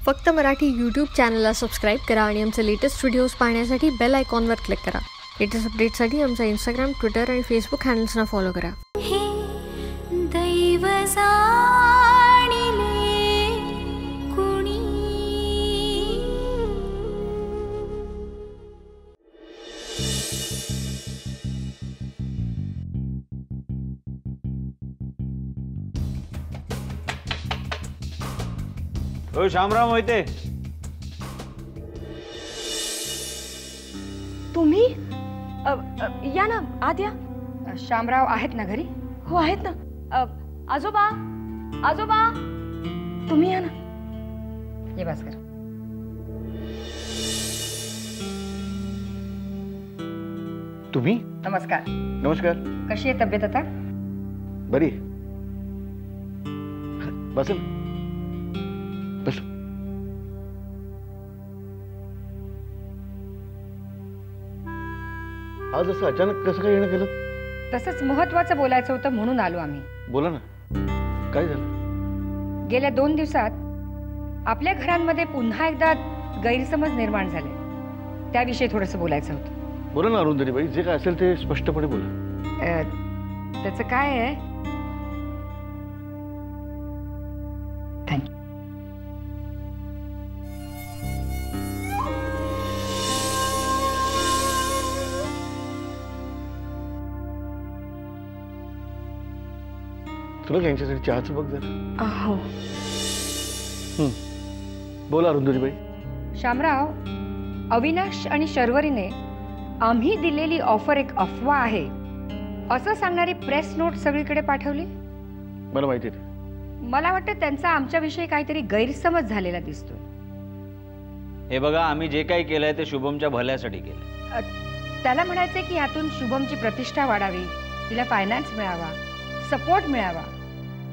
फक्त मराठी यूट्यूब चॅनलला सबस्क्राईब करा आणि आमचे लेटेस्ट व्हिडिओज पाहण्यासाठी बेल आयकॉनवर क्लिक करा. लेटेस्ट अपडेट्ससाठी आमचा इंस्टाग्राम, ट्विटर आणि फेसबुक हँडल्सना फॉलो करा. शामराव मोहिते, तुम्ही या ना, आत या. शामराव आहेत ना घरी? हो आहेत ना. आजोबा, आजोबा तुम्ही या ना. ये भास्कर. तुम्ही? नमस्कार. नमस्कार. कशी आहे तब्येत आता? बरी. बस बस. आज असं अचानक कसं काय येणं केलं? तसंच महत्वाचं बोलायचं होतं म्हणून आलो आम्ही. बोला ना, काय झालं? गेल्या 2 दिवसात आपल्या घरांमध्ये पुन्हा एकदा गैरसमज निर्माण झाले, त्याविषयी थोडंसं बोलायचं होतं. बोला ना अरुंधतीबाई, जे काय असेल ते स्पष्टपणे बोला. त्याचं काय आहे? थँक्यू. तुला यांच्यासाठी चहाचं बघ जरा. हो. बोला अरुंधतीबाई. शामराव, अविनाश आणि शर्वरीने आम्ही दिलेली ऑफर एक अफवा आहे असं सांगणारी प्रेस नोट सगळीकडे पाठवली. मला माहिती आहे. मला वाटतं त्यांचा आमच्याविषयी काहीतरी गैरसमज झालेला दिसतोय. हे बघा, आम्ही जे काही केलंय ते शुभमच्या भल्यासाठी केलं. त्याला म्हणायचंय की यातून शुभमची प्रतिष्ठा वाढावी, तिला फायनान्स मिळावा, सपोर्ट मिळावा,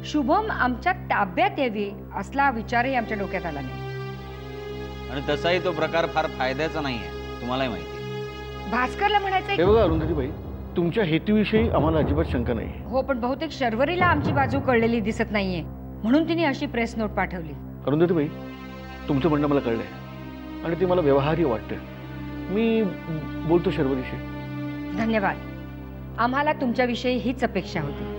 शुभम आमच्या ताब्यात यावी असला विचारही आमच्या डोक्यात आला नाही. आणि तसाही तो प्रकार फार फायद्याचा नाहीये, तुम्हालाही माहिती आहे. भास्करला म्हणायचंय. हे बघा अरुंधतीबाई, तुमच्या हेतूविषयी आम्हाला अजिबात शंका नाही. हो, पण बहुतेक शर्वरीला आमची बाजू कळलेली दिसत नाहीये म्हणून तिने अशी प्रेस नोट पाठवली. अरुंधतीबाई, तुमचं म्हणणं मला कळलंय आणि ते मला व्यवहार्य वाटतं. मी बोलतो शर्वरीशी. धन्यवाद. आम्हाला तुमच्याविषयी हीच अपेक्षा होती.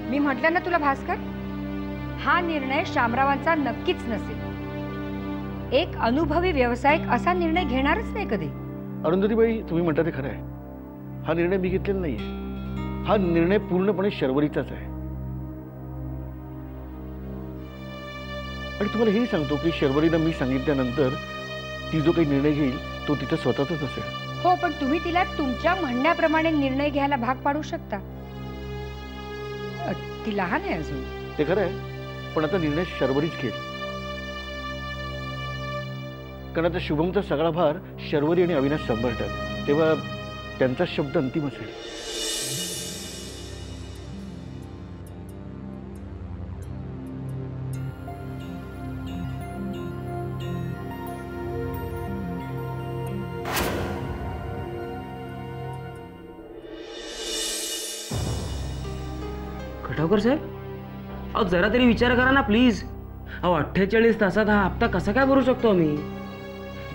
मी म्हटलं ना तुला भास्कर, हा निर्णय शामरावांचा नक्कीच नसेल. एक अनुभवी व्यावसायिक असा निर्णय घेणारच नाही कधी. अरुंधतीबाई, तुम्ही म्हणता ते खरं आहे. हा निर्णय मी घेतलेला नाहीये. हा निर्णय पूर्णपणे शर्वरीचाच आहे. आणि तुम्हाला हेही सांगतो की शर्वरीला मी सांगितल्यानंतर ती जो काही निर्णय घेईल तो तिचा स्वतःचाच असेल. हो, पण तुम्ही तिला तुमच्या म्हणण्याप्रमाणे निर्णय घ्यायला भाग पाडू शकता. ती लहान आहे अजून. ते खरं आहे, पण आता निर्णय शर्वरीच घेईल. कारण आता शुभमचा सगळा भार शर्वरी आणि अविनाश सांभाळतात, तेव्हा त्यांचा शब्द अंतिम असेल. खटावकर साहेब, अहो जरा तरी विचार करा ना प्लीज. अहो 48 तासात हा हप्ता कसा काय भरू शकतो आम्ही?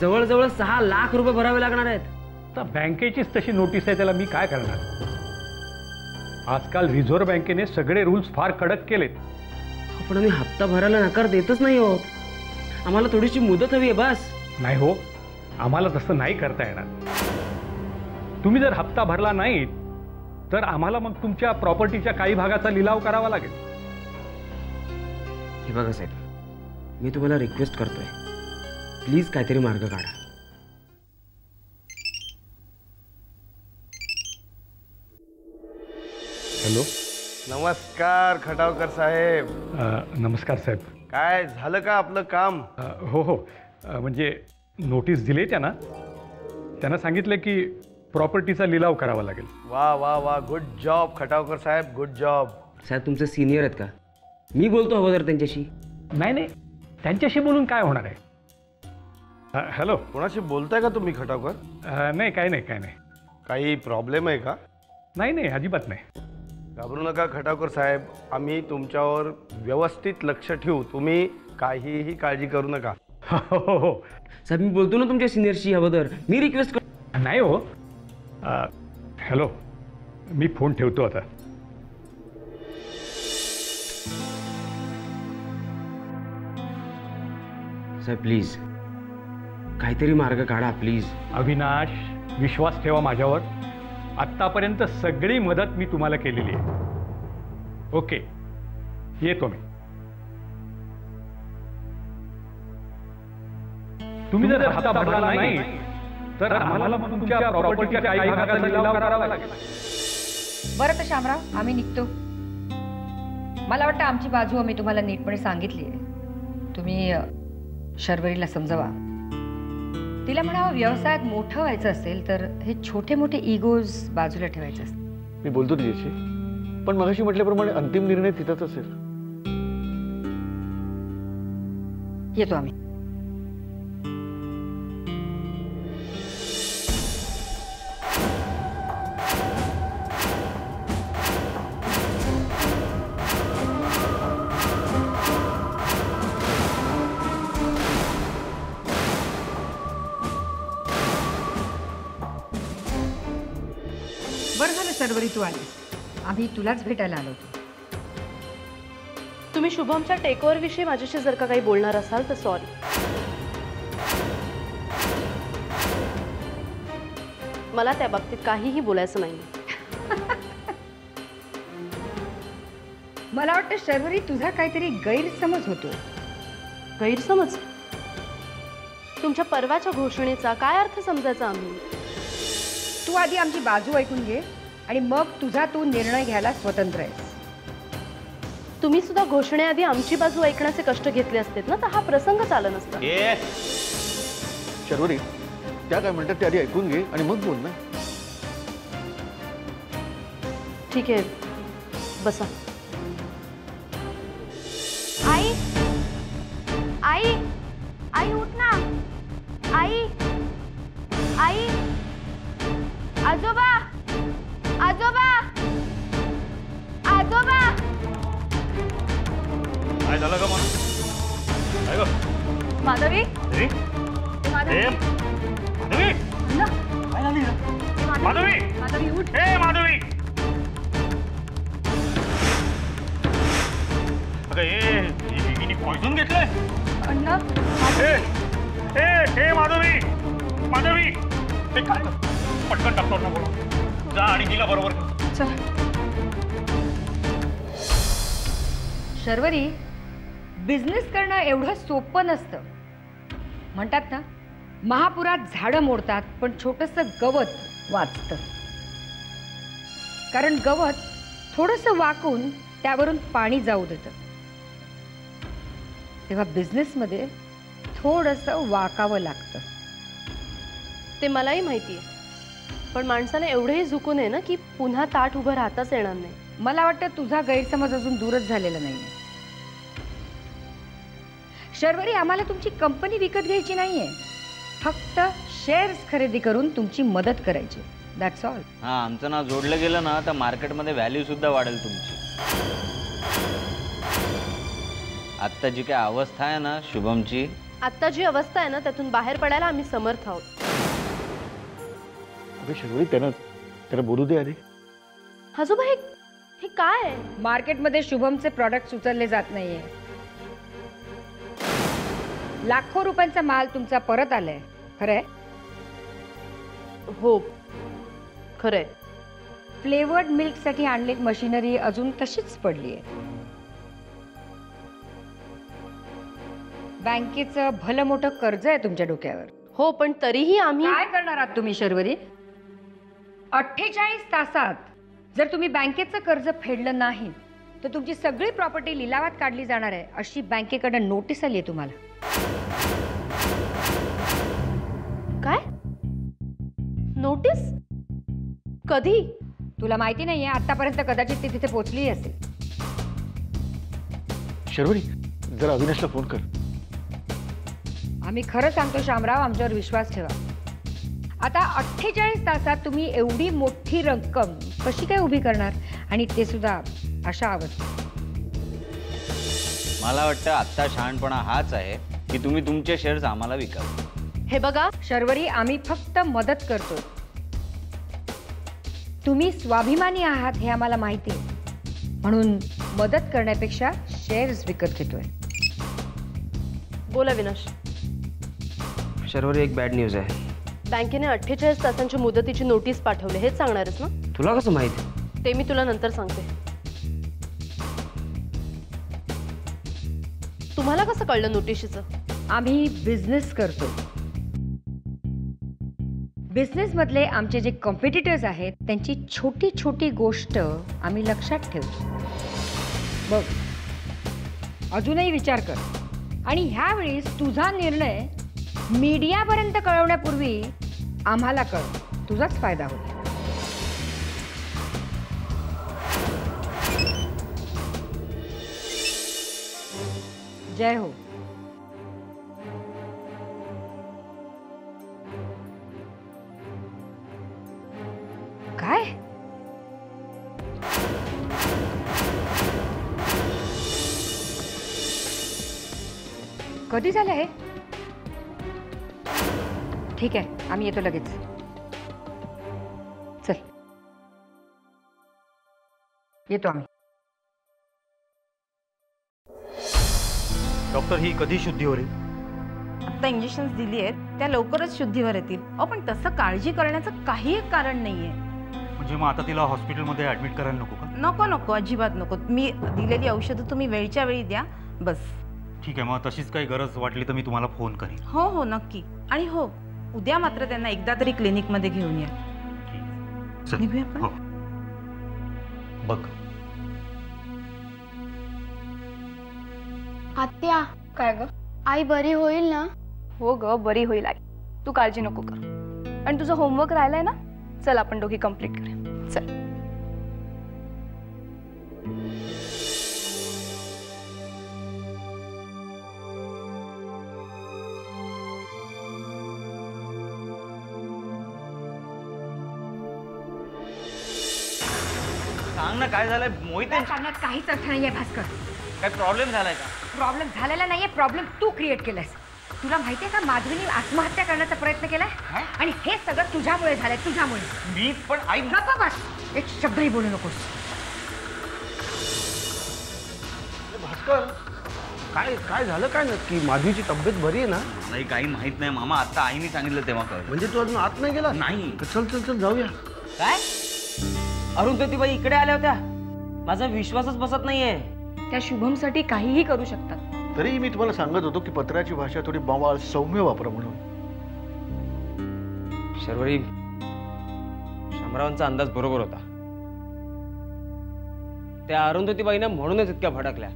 जवळजवळ 6 लाख रुपये भरावे लागणार आहेत. तर बँकेचीच तशी नोटीस आहे, त्याला मी काय करणार? आजकाल रिझर्व्ह बँकेने सगळे रूल्स फार कडक केलेत. पण आम्ही हप्ता भरायला नकार देतच नाही आहोत. आम्हाला थोडीशी मुदत हवी आहे बस. नाही हो, आम्हाला तसं नाही करता येणार. तुम्ही जर हप्ता भरला नाही तर आम्हाला मग तुमच्या प्रॉपर्टीच्या काही भागाचा लिलाव करावा लागेल. हे बघा साहेब, मी तुम्हाला रिक्वेस्ट करतोय, प्लीज काहीतरी मार्ग काढा. हॅलो. नमस्कार खटावकर साहेब. नमस्कार साहेब. काय झालं का आपलं काम? हो हो, म्हणजे नोटीस दिली त्यांना सांगितलं की प्रॉपर्टीचा लिलाव करावा लागेल. वा वा वा, गुड जॉब खटावकर साहेब, गुड जॉब. साहेब तुमचे सिनियर आहेत का? मी बोलतो अगोदर त्यांच्याशी. नाही नाही, त्यांच्याशी बोलून काय होणार आहे? हॅलो. कोणाशी बोलताय का तुम्ही खटावकर? नाही, काय नाही, काय नाही. काही प्रॉब्लेम आहे का? नाही नाही, अजिबात नाही. घाबरू नका खटावकर साहेब, आम्ही तुमच्यावर व्यवस्थित लक्ष ठेवू. तुम्ही काहीही काळजी करू नका. हो हो. साहेब मी बोलतो ना तुमच्या सिनियरशी हवं तर मी रिक्वेस्ट कर. नाही हो. हॅलो, मी फोन ठेवतो आता. साहेब प्लीज काहीतरी मार्ग काढा प्लीज. अविनाश, विश्वास ठेवा माझ्यावर. आत्तापर्यंत सगळी मदत मी तुम्हाला केलेली आहे. ओके, येतो मी. तुम्ही जर हप्ता भरला नाही तर आम्हाला तुमच्या प्रॉपर्टीच्या काही भागाचा लिलाव करावा लागेल. बरं तर शामराव, आम्ही निघतो. मला वाटतं आमची बाजू आम्ही तुम्हाला नीटपणे सांगितली आहे. तुम्ही शर्वरीला समजावा. तिला म्हणावं व्यवसायात मोठं व्हायचं असेल तर हे छोटे मोठे इगोज बाजूला ठेवायचे असतात. मी बोलतो तिच्याशी, पण मगाशी म्हटल्याप्रमाणे अंतिम निर्णय तिथंच असेल. येतो आम्ही. बरं झालं शर्वरी तू आलीस. आम्ही तुलाच भेटायला आलो होतो. तुम्ही शुभमच्या टेकओव्हर विषयी माझ्याशी जर का काही बोलणार असाल तर सॉरी. मला त्या बाबतीत काहीही बोलायचं नाही. मला वाटतं शर्वरी तुझा काहीतरी गैरसमज होतो. गैरसमज? तुमच्या परवाच्या घोषणेचा काय अर्थ समजायचा आम्ही? तू आधी आमची बाजू ऐकून घे आणि मग तुझा तू निर्णय घ्यायला स्वतंत्र आहेस. तुम्ही सुद्धा घोषणेआधी आमची बाजू ऐकण्याचे कष्ट घेतले असतेत ना तर हा प्रसंग चालला नसता. शर्वरी, त्या काय म्हणतात ते आधी ऐकून घे आणि मग बोल ना. ठीक आहे, बसा. आई, आई, आई उठ ना. आई, आई, आजोबा, आजोबा, आजोबा. काय झालं का माधवी, माधवी, माधवी, माधवी उठ. हे माधवी, अगं पॉइझन घेतलंय. अण्णा, हे माधवी, माधवी, ते काय पटकन डॉक्टरना बोलव जा आणि तिला बरोबर कर. चल. शर्वरी, बिझनेस करणं एवढं सोपं नसतं. म्हणतात ना, महापुरात झाडं मोडतात पण छोटंसं गवत वाचतं. कारण गवत थोडंसं वाकून त्यावरून पाणी जाऊ देतं. तेव्हा बिझनेसमध्ये थोडंसं वाकावं लागतं. ते मलाही माहिती आहे, पण माणसाने एवढेही झुकू नये ना की पुन्हा ताट उभं राहताच येणार नाही. मला वाटतं तुझा गैरसमज अजून दूरच झालेला नाही. शर्वरी, आम्हाला तुमची कंपनी विकत घ्यायची नाहीये. फक्त शेअर्स खरेदी करून तुमची मदत करायची. That's all. हा, आमचं नाव जोडलं गेलं ना तर मार्केटमध्ये व्हॅल्यू सुद्धा वाढेल तुमची. आत्ता जी काय अवस्था आहे ना शुभमची, आत्ता जी अवस्था आहे ना त्यातून बाहेर पडायला आम्ही समर्थ आहोत. अगं शर्वरी, त्यांना बोलू दे आधी. आजोबा, हे काय आहे? मार्केटमध्ये शुभमचे प्रॉडक्ट उचलले जात नाहीये. लाखो रुपयांचा माल तुमचा परत आलाय. खरंय? हो खरंय. फ्लेवर्ड मिल्कसाठी आणलेली मशिनरी अजून तशीच पडली आहे. बँकेचं भलं मोठं कर्ज आहे तुमच्या डोक्यावर. हो, पण तरीही आम्ही काय करणार आहात तुम्ही शर्वरी? 48 तासात जर तुम्ही बँकेचं कर्ज फेडलं नाही तर तुमची सगळी प्रॉपर्टी लिलावात काढली जाणार आहे अशी बँकेकडे नोटीस आली आहे तुम्हाला. काय नोटीस? कधी? तुला माहिती नाहीये. आतापर्यंत कदाचित ती तिथे पोहोचली असेल. शर्वरी, जरा अविनाशला फोन कर. आम्ही खरं सांगतो शामराव, आमच्यावर विश्वास ठेवा. आता 48 तासात तुम्ही एवढी मोठी रक्कम कशी काय उभी करणार, आणि ते सुद्धा अशा अवस्थेत? मला वाटतं आत्ता शहाणपणा हाच आहे की तुम्ही तुमचे शेअर्स आम्हाला विकावे. हे बघा शर्वरी, आम्ही फक्त मदत करतो. तुम्ही स्वाभिमानी आहात हे आम्हाला माहिती आहे, म्हणून मदत करण्यापेक्षा शेअर्स विकत घेतोय. बोला विनाश. शर्वरी, एक बॅड न्यूज आहे. बँकेने 48 तासांच्या मुदतीची नोटीस पाठवली, हेच सांगणारच ना? तुला कसं माहिती? ते मी तुला नंतर सांगते. तुम्हाला कसं कळलं नोटिशीचं? आम्ही बिझनेस करतो. बिझनेस मधले आमचे जे कॉम्पिटिटर्स आहेत त्यांची छोटी छोटी गोष्ट आम्ही लक्षात ठेवतो. बघ, अजूनही विचार कर, आणि ह्यावेळेस तुझा निर्णय मीडियापर्यंत कळवण्यापूर्वी आम्हाला कळ, तुझाच फायदा होईल. जय हो. काय? कधी झालं हे? ठीक आहे, आम्ही येतो लगेच. चल, येतो आम्ही. डॉक्टर, ही कधी शुद्धीवर येईल? आता इंजेक्शन्स दिली आहेत, त्या लवकरच शुद्धीवर येतील. पण तसं काळजी करण्याचं काही कारण नाहीये. म्हणजे मग आता तिला हॉस्पिटलमध्ये ॲडमिट करायला नको का? नको नको, अजिबात नको. मी दिलेली औषधं तुम्ही वेळच्या वेळी द्या, बस. ठीक आहे, मग तशीच काही गरज वाटली तर मी तुम्हाला फोन करेन. हो हो, नक्की. आणि हो, उद्या मात्र त्यांना एकदा तरी क्लिनिकमध्ये घेऊन या. निघूया आपण. हो. बघ आत्या, काय ग? आई बरी होईल ना? हो ग, बरी होईल आई. तू काळजी नको कर. आणि तुझं होमवर्क राहिलाय ना, चल आपण दोघी कंप्लीट करूया. चल. सांग ना, काय झालंय? मोहिते, सांगण्यात काहीच अर्थ नाहीये भास्कर. काय प्रॉब्लेम झालाय का? प्रॉब्लेम झालेला नाहीये, प्रॉब्लेम तू क्रिएट केलायस. तुला माहितीये का, माधवीने आत्महत्या करण्याचा प्रयत्न केलाय, आणि हे सगळं तुझ्यामुळे झालंय, तुझ्यामुळे. मी पण आई गप्प बस, एक शब्दही बोलू नकोस. भास्कर, काय काय झालं काय नक्की? माधवीची तब्येत बरी आहे ना? नाही, काही माहित नाही मामा. आता आईने सांगितलं तेव्हा कळलं. म्हणजे तू अजून आत नाही गेला? नाही. चल चल चल जाऊया. काय? अरुंधतीबाई इकडे आल्या होत्या? माझा विश्वासच बसत नाहीये. त्या शुभमसाठी काहीही करू शकतात. तरीही मी तुम्हाला सांगत होतो की पत्राची भाषा थोडी बवाळ सौम्य वापरा म्हणून. शर्वरी, शामरावांचा अंदाज बरोबर होता. त्या अरुंधतीबाईंना म्हणूनच इतक्या भडकल्या.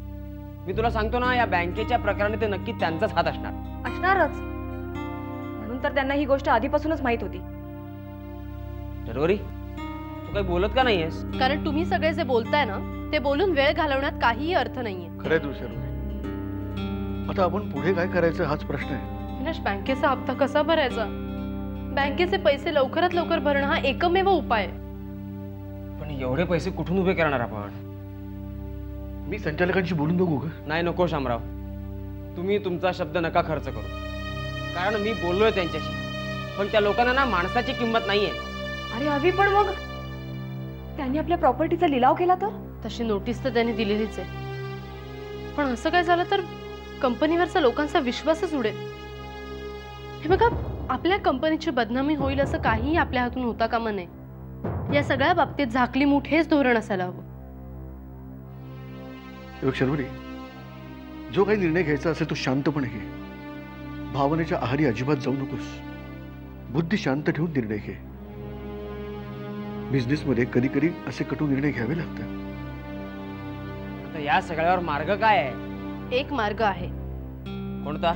मी तुला सांगतो ना, या बँकेच्या प्रकरणात ते नक्की त्यांचाच हात असणार. असणारच. म्हणून तर त्यांना ही गोष्ट आधीपासूनच माहित होती. शर्वरी, तू काही बोलत का नाहीयेस? कारण तुम्ही सगळे जे बोलताय ना, ते बोलून वेळ घालवण्यात काहीही अर्थ नाहीये. खरंय तुझ्या. आता आपण पुढे काय करायचं हाच प्रश्न आहे. विनाश, बँकेचा हप्ता कसा भरायचा? बँकेचे पैसे लवकरात लवकर भरणं हा एकमेव उपाय आहे. पण एवढे पैसे कुठून उभे करणार आपण? मी संचालकांशी बोलून बघू का? नाही, नको शामराव. तुम्ही तुमचा शब्द नका खर्च करू. कारण मी बोललोय त्यांच्याशी, पण त्या लोकांना ना माणसाची किंमत नाहीये. अरे अभि, पण मग त्यांनी आपल्या प्रॉपर्टीचा लिलाव केला तर? तशी नोटीस तर त्यांनी दिलेलीच आहे. पण असं काय झालं तर कंपनीवरचा लोकांचा विश्वासच उडेल. हे बघा, आपल्या कंपनीची बदनामी होईल असं काहीही आपल्या हातून होता कामा नये. या सगळ्या बाबतीत झाकली मूठ हेच धोरण असायला हवं. शर्वरी, जो काही निर्णय घ्यायचा असेल तो शांतपणे घे. भावनेच्या आहारी अजिबात जाऊ नकोस. बुद्धी शांत ठेवून निर्णय घे. बिझनेसमध्ये कधी कधी असे कटू निर्णय घ्यावे लागतात. आता या सगळ्यावर मार्ग काय आहे? एक मार्ग आहे. कोणता?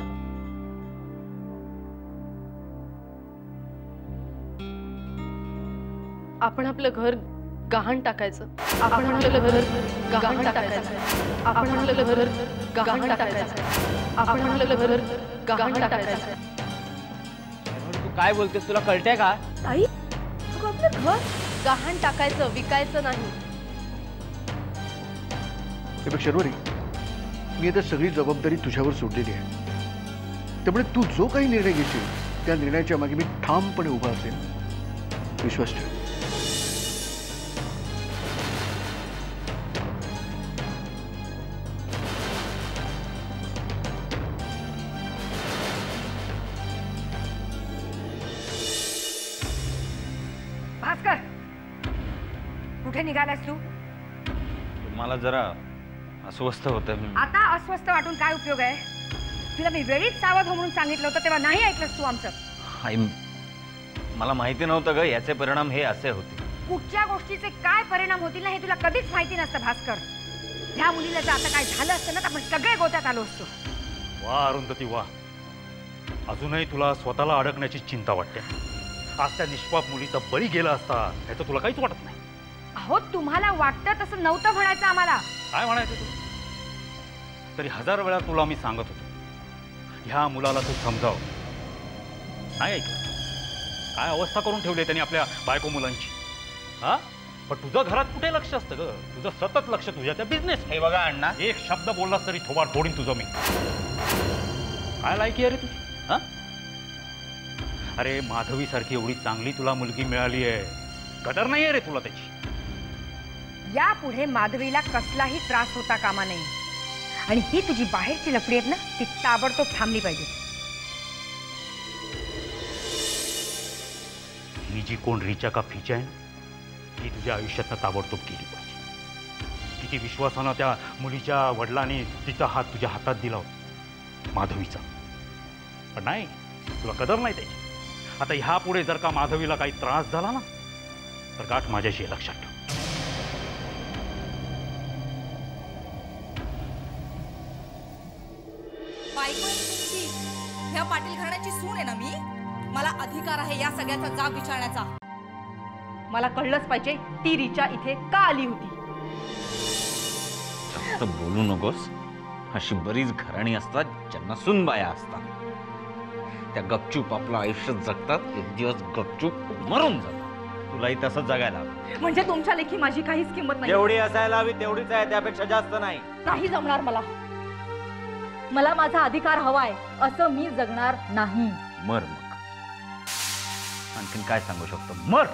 आपण आपलं घर गहाण टाकायचं. आपण आपलं घर गहाण टाकायचं. आपण आपलं घर गहाण टाकायचं. आपण आपलं घर गहाण टाकायचं. तू काय बोलतेस? तुला कळतंय का? आई, तू आपलं घर गहाण टाकायचं, विकायचं नाही. शर्वरी, मी आता सगळी जबाबदारी तुझ्यावर सोडलेली आहे. त्यामुळे तू जो काही निर्णय घेशील त्या निर्णयाच्या मागे मी ठामपणे उभा असेल. विश्वास ठेव. भास्कर, कुठे निघालास तू? मला जरा अस्वस्थ होतं. आता अस्वस्थ वाटून काय उपयोग आहे? तुला मी वेळीच सावध हो म्हणून सांगितलं होतं, तेव्हा नाही ऐकलंस तू आमचं. आई, मला माहिती नव्हतं ग याचे परिणाम हे असे होते. कुठच्या गोष्टीचे काय परिणाम होतील ना हे तुला कधीच माहिती नसतं भास्कर. ह्या मुलीला जर आता काय झालं असतं ना तर आपण सगळे गोत्यात आलो असतो. वा अरुंधती वा, अजूनही तुला स्वतःला अडकण्याची चिंता वाटते. आज त्या निष्पाप मुलीचा बळी गेला असता याचं तुला काहीच वाटत नाही. अहो, तुम्हाला वाटतं तसं नव्हतं म्हणायचं आम्हाला. काय म्हणायचं तू? तरी 1000 वेळा तुला मी सांगत होतो ह्या मुलाला तू समजाव. नाही ऐकलं. काय अवस्था करून ठेवली त्यांनी आपल्या बायको मुलांची. हा, पण तुझं घरात कुठे लक्ष असतं ग? तुझं सतत लक्ष तुझ्या त्या बिझनेस. हे बघा अण्णा, एक शब्द बोललास तरी थोबाड फोडीन तुझं मी. काय लायकी आहे रे तुझी? हा, अरे माधवी सारखी एवढी चांगली तुला मुलगी मिळाली आहे, कदर नाही आहे रे तुला त्याची. यापुढे माधवीला कसलाही त्रास होता कामा नये. आणि ही तुझी बाहेरची लफडी आहेत ना, ती ताबडतोब थांबली पाहिजे. ही जी कोण रिचा का फिचा आहे ना, ती तुझ्या आयुष्यात ताबडतोब केली पाहिजे. किती विश्वासानं त्या मुलीच्या वडिलांनी तिचा हात तुझ्या हातात दिला होता, माधवीचा. पण नाही, तुला कदर नाही त्याची. आता ह्या पुढे जर का माधवीला काही त्रास झाला ना तर गाठ माझ्याशी, लक्षात ठेव. बायको तुमची ह्या पाटील घराण्याची सून आहे ना मी. मला अधिकार आहे या सगळ्याचा जाब विचारण्याचा. मला कळलंच पाहिजे ती रिचा इथे का आली होती. जास्त बोलू नकोस. अशी बरीच घराणी असतात ज्यांना सुनबाया असतात. त्या गपचूप आपलं आयुष्य जगतात, एक दिवस गपचूप मरून जातात. तुलाही तसंच जगायला हवं. म्हणजे तुमच्या लेखी माझी काहीच किंमत नाही. जेवढी असायला हवी तेवढीच आहे, त्यापेक्षा जास्त नाही. नाही जमणार मला. मला माझा अधिकार हवाय, असं मी जगणार नाही. मर मग. आणखीन काय सांगू शकतो? मर.